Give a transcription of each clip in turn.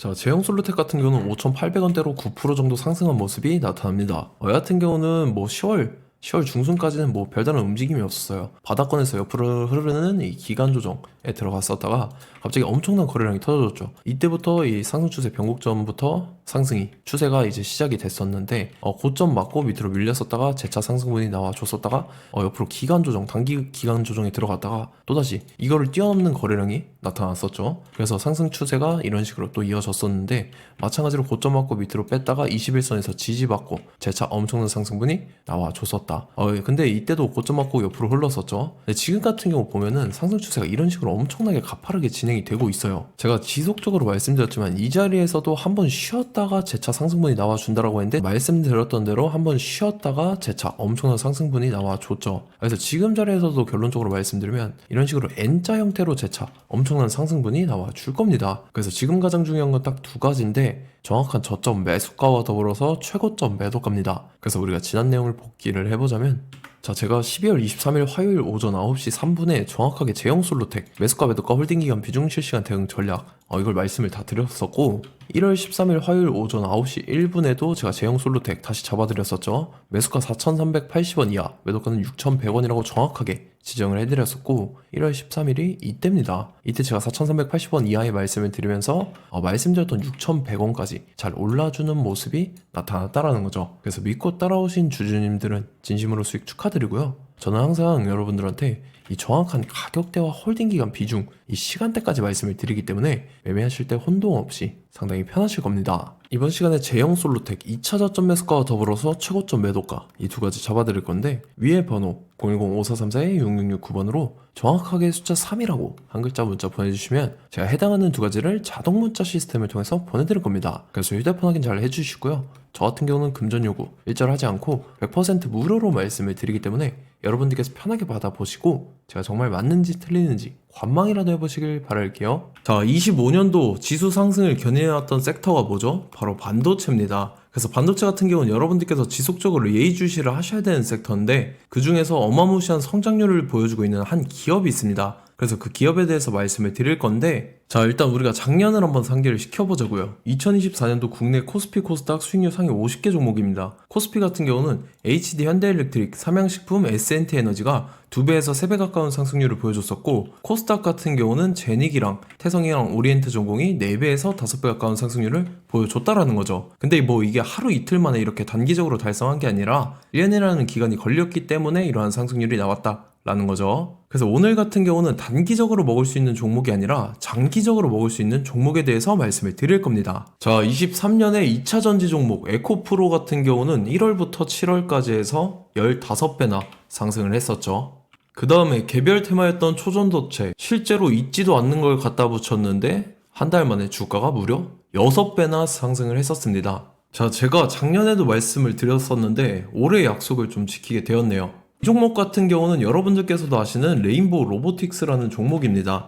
자, 제형 솔루텍 같은 경우는 5,800원대로 9% 정도 상승한 모습이 나타납니다. 같은 경우는 뭐 10월 중순까지는 뭐 별다른 움직임이 없었어요. 바닥권에서 옆으로 흐르는 이 기간 조정에 들어갔었다가 갑자기 엄청난 거래량이 터져졌죠. 이때부터 이 상승 추세 변곡점부터 상승이 추세가 이제 시작이 됐었는데 고점 맞고 밑으로 밀렸었다가 재차 상승분이 나와줬었다가 옆으로 기간 조정, 단기 기간 조정에 들어갔다가 또다시 이거를 뛰어넘는 거래량이 나타났었죠. 그래서 상승 추세가 이런 식으로 또 이어졌었는데 마찬가지로 고점 맞고 밑으로 뺐다가 21선에서 지지받고 재차 엄청난 상승분이 나와줬었다. 근데 이때도 고점 맞고 옆으로 흘렀었죠. 근데 지금 같은 경우 보면은 상승 추세가 이런 식으로 엄청나게 가파르게 진행이 되고 있어요. 제가 지속적으로 말씀드렸지만 이 자리에서도 한번 쉬었다가 재차 상승분이 나와준다라고 했는데 말씀드렸던 대로 한번 쉬었다가 재차 엄청난 상승분이 나와줬죠. 그래서 지금 자리에서도 결론적으로 말씀드리면 이런 식으로 N자 형태로 재차 엄청난 상승분이 나와줄 겁니다. 그래서 지금 가장 중요한 건 딱 두 가지인데 정확한 저점 매수가와 더불어서 최고점 매도가입니다. 그래서 우리가 지난 내용을 복기를 해보자면 자, 제가 12월 23일 화요일 오전 9시 3분에 정확하게 제형 솔루텍 매수가 매도가 홀딩기간 비중 실시간 대응 전략 이걸 말씀을 다 드렸었고 1월 13일 화요일 오전 9시 1분에도 제가 제형 솔루텍 다시 잡아드렸었죠. 매수가 4,380원 이하, 매도가는 6,100원이라고 정확하게 지정을 해드렸었고 1월 13일이 이때입니다. 이때 제가 4,380원 이하의 말씀을 드리면서 말씀드렸던 6,100원까지 잘 올라주는 모습이 나타났다라는 거죠. 그래서 믿고 따라오신 주주님들은 진심으로 수익 축하드리고요. 저는 항상 여러분들한테 이 정확한 가격대와 홀딩기간 비중, 이 시간대까지 말씀을 드리기 때문에 매매하실 때 혼동 없이 상당히 편하실 겁니다. 이번 시간에 제형 솔루텍 2차 저점 매수가와 더불어서 최고점 매도가 이 두 가지 잡아드릴 건데 위에 번호 010-5434-6669번으로 정확하게 숫자 3이라고 한 글자 문자 보내주시면 제가 해당하는 두 가지를 자동 문자 시스템을 통해서 보내드릴 겁니다. 그래서 휴대폰 확인 잘 해주시고요. 저 같은 경우는 금전 요구 일절 하지 않고 100% 무료로 말씀을 드리기 때문에 여러분들께서 편하게 받아보시고 제가 정말 맞는지 틀리는지 관망이라도 해보시길 바랄게요. 자, 25년도 지수 상승을 견인해왔던 섹터가 뭐죠? 바로 반도체입니다. 그래서 반도체 같은 경우는 여러분들께서 지속적으로 예의주시를 하셔야 되는 섹터인데 그 중에서 어마무시한 성장률을 보여주고 있는 한 기업이 있습니다. 그래서 그 기업에 대해서 말씀을 드릴 건데 자, 일단 우리가 작년을 한번 상기를 시켜보자고요. 2024년도 국내 코스피 코스닥 수익률 상위 50개 종목입니다. 코스피 같은 경우는 HD 현대일렉트릭, 삼양식품, S&T 에너지가 2배에서 3배 가까운 상승률을 보여줬었고 코스닥 같은 경우는 제닉이랑 태성이랑 오리엔트 전공이 4배에서 5배 가까운 상승률을 보여줬다라는 거죠. 근데 뭐 이게 하루 이틀 만에 이렇게 단기적으로 달성한 게 아니라 1년이라는 기간이 걸렸기 때문에 이러한 상승률이 나왔다 라는 거죠. 그래서 오늘 같은 경우는 단기적으로 먹을 수 있는 종목이 아니라 장기적으로 먹을 수 있는 종목에 대해서 말씀을 드릴 겁니다. 자, 23년에 2차 전지 종목 에코프로 같은 경우는 1월부터 7월까지 해서 15배나 상승을 했었죠. 그 다음에 개별 테마였던 초전도체 실제로 있지도 않는 걸 갖다 붙였는데 한 달 만에 주가가 무려 6배나 상승을 했었습니다. 자, 제가 작년에도 말씀을 드렸었는데 올해 약속을 좀 지키게 되었네요. 이 종목 같은 경우는 여러분들께서도 아시는 레인보우 로보틱스라는 종목입니다.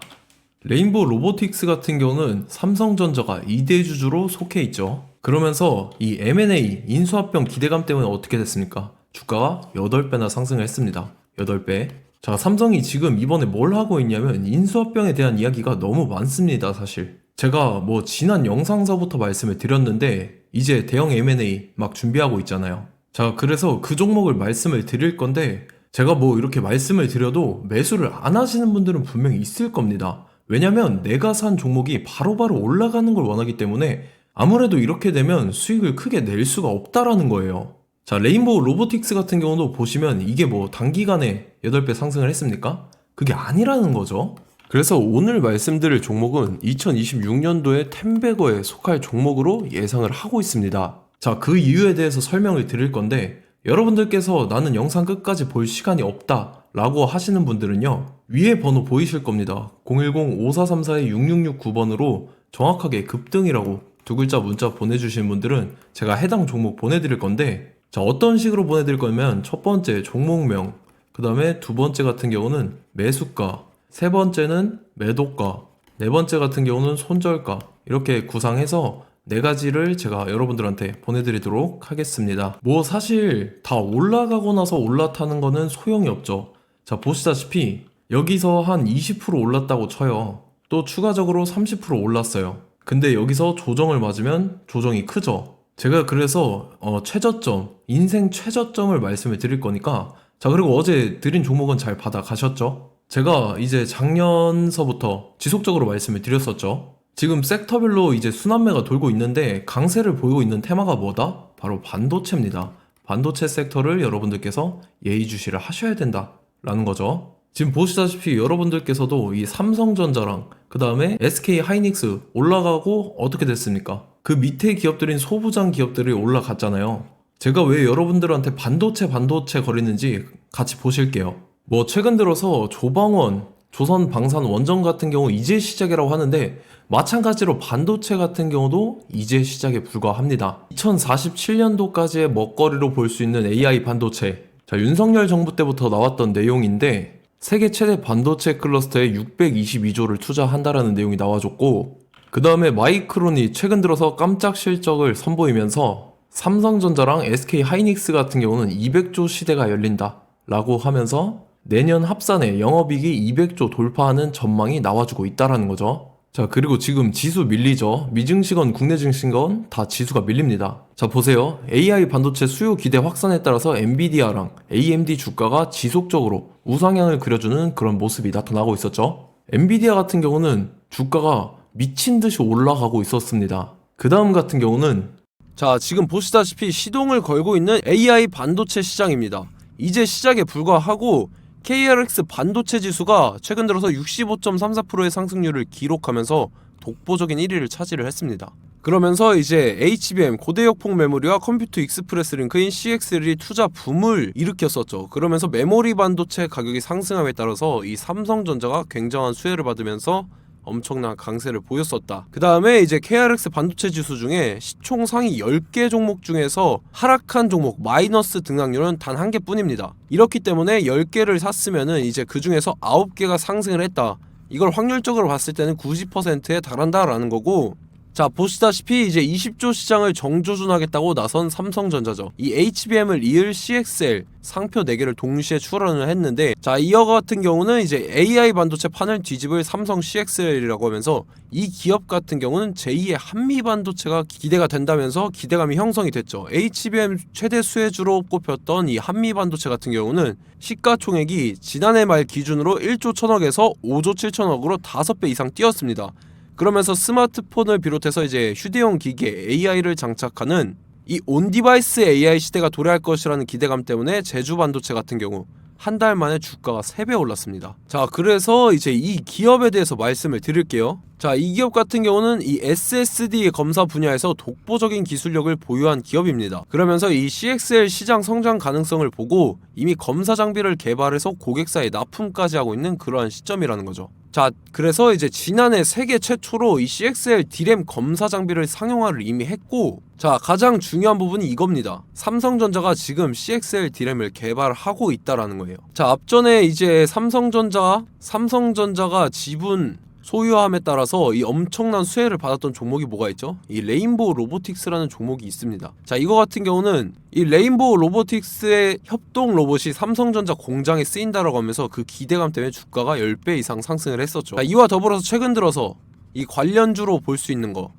레인보우 로보틱스 같은 경우는 삼성전자가 2대 주주로 속해 있죠. 그러면서 이 M&A 인수합병 기대감 때문에 어떻게 됐습니까? 주가가 8배나 상승을 했습니다. 8배. 자, 삼성이 지금 이번에 뭘 하고 있냐면 인수합병에 대한 이야기가 너무 많습니다, 사실. 제가 뭐 지난 영상서부터 말씀을 드렸는데 이제 대형 M&A 막 준비하고 있잖아요. 자, 그래서 그 종목을 말씀을 드릴 건데 제가 뭐 이렇게 말씀을 드려도 매수를 안 하시는 분들은 분명히 있을 겁니다. 왜냐면 내가 산 종목이 바로바로 올라가는 걸 원하기 때문에 아무래도 이렇게 되면 수익을 크게 낼 수가 없다라는 거예요. 자, 레인보우 로보틱스 같은 경우도 보시면 이게 뭐 단기간에 8배 상승을 했습니까? 그게 아니라는 거죠. 그래서 오늘 말씀드릴 종목은 2026년도에 텐베거에 속할 종목으로 예상을 하고 있습니다. 자, 그 이유에 대해서 설명을 드릴 건데 여러분들께서 나는 영상 끝까지 볼 시간이 없다 라고 하시는 분들은요 위에 번호 보이실 겁니다. 010-5434-6669번으로 정확하게 급등이라고 두 글자 문자 보내주신 분들은 제가 해당 종목 보내드릴 건데 자, 어떤 식으로 보내드릴 거냐면 첫 번째 종목명, 그 다음에 두 번째 같은 경우는 매수가, 세 번째는 매도가, 네 번째 같은 경우는 손절가 이렇게 구상해서 네 가지를 제가 여러분들한테 보내드리도록 하겠습니다. 뭐 사실 다 올라가고 나서 올라타는 거는 소용이 없죠. 자, 보시다시피 여기서 한 20% 올랐다고 쳐요. 또 추가적으로 30% 올랐어요. 근데 여기서 조정을 맞으면 조정이 크죠. 제가 그래서 최저점, 인생 최저점을 말씀을 드릴 거니까, 자, 그리고 어제 드린 종목은 잘 받아가셨죠? 제가 이제 작년서부터 지속적으로 말씀을 드렸었죠. 지금 섹터별로 이제 순환매가 돌고 있는데 강세를 보이고 있는 테마가 뭐다? 바로 반도체입니다. 반도체 섹터를 여러분들께서 예의주시를 하셔야 된다라는 거죠. 지금 보시다시피 여러분들께서도 이 삼성전자랑 그 다음에 SK 하이닉스 올라가고 어떻게 됐습니까? 그 밑에 기업들인 소부장 기업들이 올라갔잖아요. 제가 왜 여러분들한테 반도체 거리는지 같이 보실게요. 뭐 최근 들어서 조방원, 조선방산 원전 같은 경우 이제 시작이라고 하는데, 마찬가지로 반도체 같은 경우도 이제 시작에 불과합니다. 2047년도까지의 먹거리로 볼 수 있는 AI 반도체. 자, 윤석열 정부 때부터 나왔던 내용인데, 세계 최대 반도체 클러스터에 622조를 투자한다라는 내용이 나와줬고, 그 다음에 마이크론이 최근 들어서 깜짝 실적을 선보이면서 삼성전자랑 SK 하이닉스 같은 경우는 200조 시대가 열린다 라고 하면서 내년 합산에 영업이익이 200조 돌파하는 전망이 나와주고 있다라는 거죠. 자, 그리고 지금 지수 밀리죠. 미증시건 국내 증시건 다 지수가 밀립니다. 자, 보세요. AI 반도체 수요 기대 확산에 따라서 엔비디아랑 AMD 주가가 지속적으로 우상향을 그려주는 그런 모습이 나타나고 있었죠. 엔비디아 같은 경우는 주가가 미친 듯이 올라가고 있었습니다. 그 다음 같은 경우는, 자, 지금 보시다시피 시동을 걸고 있는 AI 반도체 시장입니다. 이제 시작에 불과하고 KRX 반도체 지수가 최근 들어서 65.34%의 상승률을 기록하면서 독보적인 1위를 차지를 했습니다. 그러면서 이제 HBM 고대역폭 메모리와 컴퓨터 익스프레스 링크인 CXL이 투자 붐을 일으켰었죠. 그러면서 메모리 반도체 가격이 상승함에 따라서 이 삼성전자가 굉장한 수혜를 받으면서 엄청난 강세를 보였었다. 그 다음에 이제 KRX 반도체 지수 중에 시총 상위 10개 종목 중에서 하락한 종목 마이너스 등락률은 단 1개 뿐입니다. 이렇기 때문에 10개를 샀으면은 이제 그 중에서 9개가 상승을 했다. 이걸 확률적으로 봤을 때는 90%에 달한다라는 거고, 자, 보시다시피 이제 20조 시장을 정조준하겠다고 나선 삼성전자죠. 이 HBM을 이을 CXL 상표 4개를 동시에 출원을 했는데, 자, 이어 같은 경우는 이제 AI 반도체 판을 뒤집을 삼성 CXL이라고 하면서 이 기업 같은 경우는 제2의 한미 반도체가 기대가 된다면서 기대감이 형성이 됐죠. HBM 최대 수혜주로 꼽혔던 이 한미 반도체 같은 경우는 시가총액이 지난해 말 기준으로 1조 1천억에서 5조 7천억으로 5배 이상 뛰었습니다. 그러면서 스마트폰을 비롯해서 이제 휴대용 기기에 AI를 장착하는 이 온디바이스 AI 시대가 도래할 것이라는 기대감 때문에 제주 반도체 같은 경우 한 달 만에 주가가 3배 올랐습니다. 자, 그래서 이제 이 기업에 대해서 말씀을 드릴게요. 자, 이 기업 같은 경우는 이 SSD 검사 분야에서 독보적인 기술력을 보유한 기업입니다. 그러면서 이 CXL 시장 성장 가능성을 보고 이미 검사 장비를 개발해서 고객사에 납품까지 하고 있는 그러한 시점이라는 거죠. 자, 그래서 이제 지난해 세계 최초로 이 CXL D램 검사 장비를 상용화를 이미 했고, 자, 가장 중요한 부분이 이겁니다. 삼성전자가 지금 CXL D램을 개발하고 있다라는 거예요. 자, 앞전에 이제 삼성전자가 지분 소유함에 따라서 이 엄청난 수혜를 받았던 종목이 뭐가 있죠? 이 레인보우 로보틱스라는 종목이 있습니다. 자, 이거 같은 경우는 이 레인보우 로보틱스의 협동 로봇이 삼성전자 공장에 쓰인다라고 하면서 그 기대감 때문에 주가가 10배 이상 상승을 했었죠. 자, 이와 더불어서 최근 들어서 이 관련주로 볼 수 있는 거,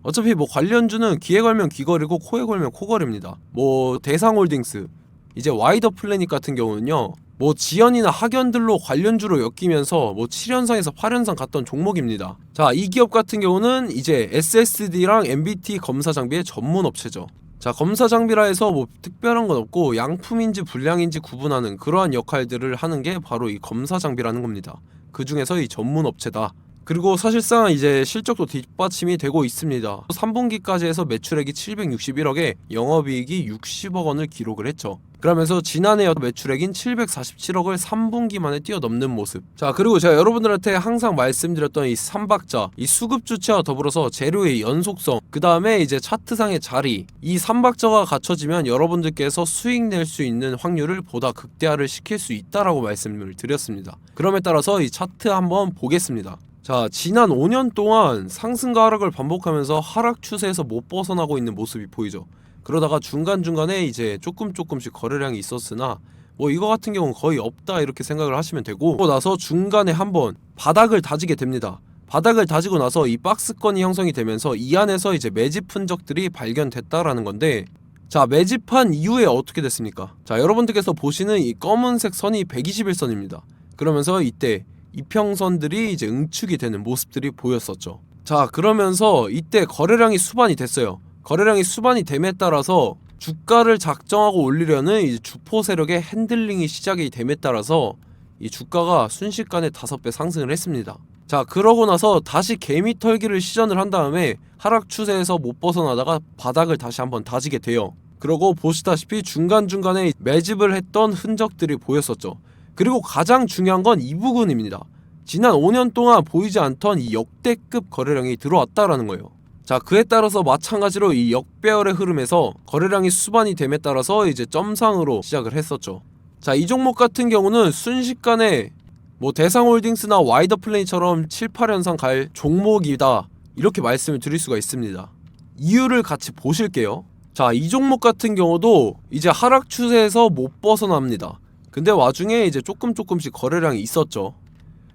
어차피 뭐 관련주는 귀에 걸면 귀걸이고 코에 걸면 코걸입니다. 뭐 대상홀딩스, 이제 와이더 플래닛 같은 경우는요, 뭐 지연이나 학연들로 관련주로 엮이면서 뭐 7연상에서 8연상 갔던 종목입니다. 자, 이 기업 같은 경우는 이제 SSD랑 MBT 검사 장비의 전문 업체죠. 자, 검사 장비라 해서 뭐 특별한 건 없고 양품인지 불량인지 구분하는 그러한 역할들을 하는 게 바로 이 검사 장비라는 겁니다. 그 중에서 이 전문 업체다. 그리고 사실상 이제 실적도 뒷받침이 되고 있습니다. 3분기까지 해서 매출액이 761억에 영업이익이 60억 원을 기록을 했죠. 그러면서 지난해 매출액인 747억을 3분기 만에 뛰어넘는 모습. 자, 그리고 제가 여러분들한테 항상 말씀드렸던 이 3박자, 이 수급 주체와 더불어서 재료의 연속성, 그 다음에 이제 차트상의 자리, 이 3박자가 갖춰지면 여러분들께서 수익 낼 수 있는 확률을 보다 극대화를 시킬 수 있다라고 말씀을 드렸습니다. 그럼에 따라서 이 차트 한번 보겠습니다. 자, 지난 5년 동안 상승과 하락을 반복하면서 하락 추세에서 못 벗어나고 있는 모습이 보이죠. 그러다가 중간중간에 이제 조금씩 거래량이 있었으나 뭐 이거 같은 경우는 거의 없다 이렇게 생각을 하시면 되고, 그러고 나서 중간에 한번 바닥을 다지게 됩니다. 바닥을 다지고 나서 이 박스권이 형성이 되면서 이 안에서 이제 매집 흔적들이 발견됐다라는 건데, 자, 매집한 이후에 어떻게 됐습니까? 자, 여러분들께서 보시는 이 검은색 선이 121선입니다. 그러면서 이때 이평선들이 이제 응축이 되는 모습들이 보였었죠. 자, 그러면서 이때 거래량이 수반이 됐어요. 거래량이 수반이 됨에 따라서 주가를 작정하고 올리려는 이제 주포 세력의 핸들링이 시작이 됨에 따라서 이 주가가 순식간에 5배 상승을 했습니다. 자, 그러고 나서 다시 개미 털기를 시전을 한 다음에 하락 추세에서 못 벗어나다가 바닥을 다시 한번 다지게 돼요. 그러고 보시다시피 중간중간에 매집을 했던 흔적들이 보였었죠. 그리고 가장 중요한 건 이 부분입니다. 지난 5년 동안 보이지 않던 이 역대급 거래량이 들어왔다라는 거예요. 자, 그에 따라서 마찬가지로 이 역배열의 흐름에서 거래량이 수반이 됨에 따라서 이제 점상으로 시작을 했었죠. 자, 이 종목 같은 경우는 순식간에 뭐 대상홀딩스나 와이더플레이처럼 7, 8연상 갈 종목이다, 이렇게 말씀을 드릴 수가 있습니다. 이유를 같이 보실게요. 자, 이 종목 같은 경우도 이제 하락 추세에서 못 벗어납니다. 근데 와중에 이제 조금씩 거래량이 있었죠.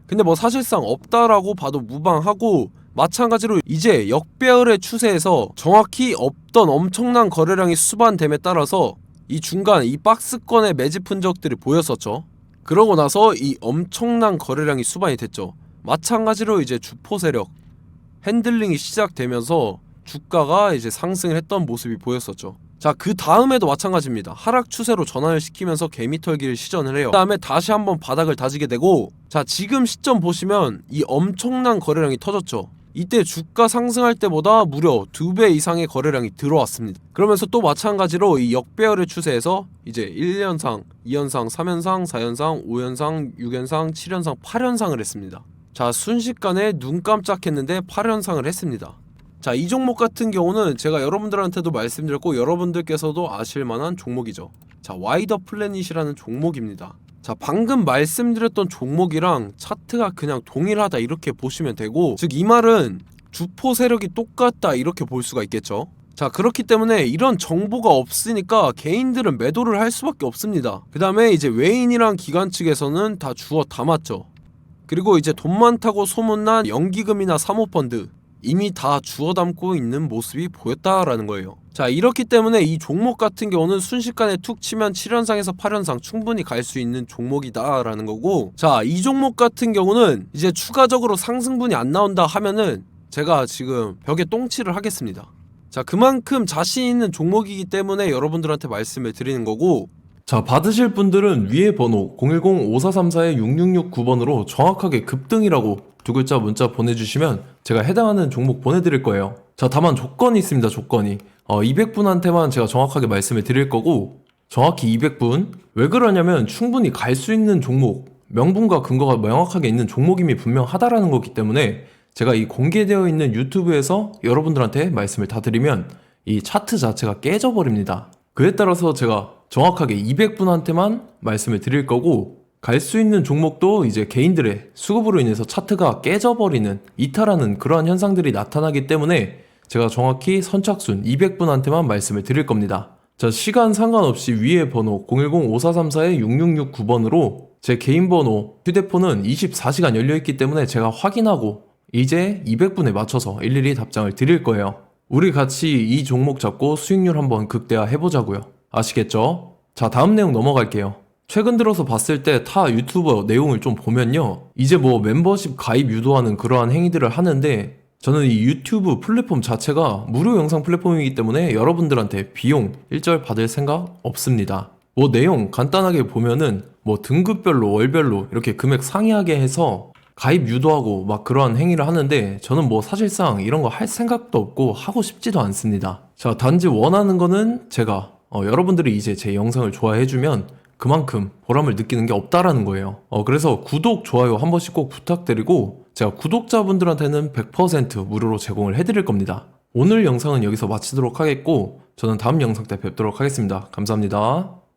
근데 뭐 사실상 없다라고 봐도 무방하고, 마찬가지로 이제 역배열의 추세에서 정확히 없던 엄청난 거래량이 수반됨에 따라서 이 중간 이 박스권의 매집 흔적들이 보였었죠. 그러고 나서 이 엄청난 거래량이 수반이 됐죠. 마찬가지로 이제 주포 세력 핸들링이 시작되면서 주가가 이제 상승을 했던 모습이 보였었죠. 자, 그 다음에도 마찬가지입니다. 하락 추세로 전환을 시키면서 개미털기를 시전을 해요. 그 다음에 다시 한번 바닥을 다지게 되고, 자, 지금 시점 보시면 이 엄청난 거래량이 터졌죠. 이때 주가 상승할 때보다 무려 2배 이상의 거래량이 들어왔습니다. 그러면서 또 마찬가지로 이 역배열의 추세에서 이제 1연상, 2연상, 3연상, 4연상, 5연상, 6연상, 7연상, 8연상을 했습니다. 자, 순식간에 눈 깜짝했는데 8연상을 했습니다. 자, 이 종목 같은 경우는 제가 여러분들한테도 말씀드렸고 여러분들께서도 아실만한 종목이죠. 자, 와이더 플래닛이라는 종목입니다. 자, 방금 말씀드렸던 종목이랑 차트가 그냥 동일하다, 이렇게 보시면 되고, 즉 이 말은 주포 세력이 똑같다, 이렇게 볼 수가 있겠죠. 자, 그렇기 때문에 이런 정보가 없으니까 개인들은 매도를 할 수밖에 없습니다. 그 다음에 이제 외인이랑 기관 측에서는 다 주워 담았죠. 그리고 이제 돈 많다고 소문난 연기금이나 사모펀드 이미 다 주워 담고 있는 모습이 보였다라는 거예요. 자, 이렇기 때문에 이 종목 같은 경우는 순식간에 툭 치면 7연상에서 8연상 충분히 갈 수 있는 종목이다 라는 거고, 자, 이 종목 같은 경우는 이제 추가적으로 상승분이 안 나온다 하면은 제가 지금 벽에 똥칠을 하겠습니다. 자, 그만큼 자신 있는 종목이기 때문에 여러분들한테 말씀을 드리는 거고, 자, 받으실 분들은 위에 번호 010-5434-6669번으로 정확하게 급등이라고 두 글자 문자 보내주시면 제가 해당하는 종목 보내드릴 거예요. 자, 다만 조건이 있습니다. 조건이 200분한테만 제가 정확하게 말씀을 드릴 거고, 정확히 200분. 왜 그러냐면 충분히 갈 수 있는 종목, 명분과 근거가 명확하게 있는 종목임이 분명하다라는 거기 때문에 제가 이 공개되어 있는 유튜브에서 여러분들한테 말씀을 다 드리면 이 차트 자체가 깨져버립니다. 그에 따라서 제가 정확하게 200분한테만 말씀을 드릴 거고, 갈 수 있는 종목도 이제 개인들의 수급으로 인해서 차트가 깨져버리는, 이탈하는 그러한 현상들이 나타나기 때문에 제가 정확히 선착순 200분한테만 말씀을 드릴 겁니다. 자, 시간 상관없이 위에 번호 010-5434-6669번으로 제 개인 번호, 휴대폰은 24시간 열려있기 때문에 제가 확인하고 이제 200분에 맞춰서 일일이 답장을 드릴 거예요. 우리 같이 이 종목 잡고 수익률 한번 극대화 해보자고요. 아시겠죠? 자, 다음 내용 넘어갈게요. 최근 들어서 봤을 때 타 유튜버 내용을 좀 보면요, 이제 뭐 멤버십 가입 유도하는 그러한 행위들을 하는데, 저는 이 유튜브 플랫폼 자체가 무료 영상 플랫폼이기 때문에 여러분들한테 비용 일절 받을 생각 없습니다. 뭐 내용 간단하게 보면은 뭐 등급별로 월별로 이렇게 금액 상이하게 해서 가입 유도하고 막 그러한 행위를 하는데, 저는 뭐 사실상 이런 거 할 생각도 없고 하고 싶지도 않습니다. 자, 단지 원하는 거는 제가 여러분들이 이제 제 영상을 좋아해주면 그만큼 보람을 느끼는 게 없다라는 거예요. 그래서 구독, 좋아요 한 번씩 꼭 부탁드리고, 제가 구독자분들한테는 100% 무료로 제공을 해드릴 겁니다. 오늘 영상은 여기서 마치도록 하겠고, 저는 다음 영상 때 뵙도록 하겠습니다. 감사합니다.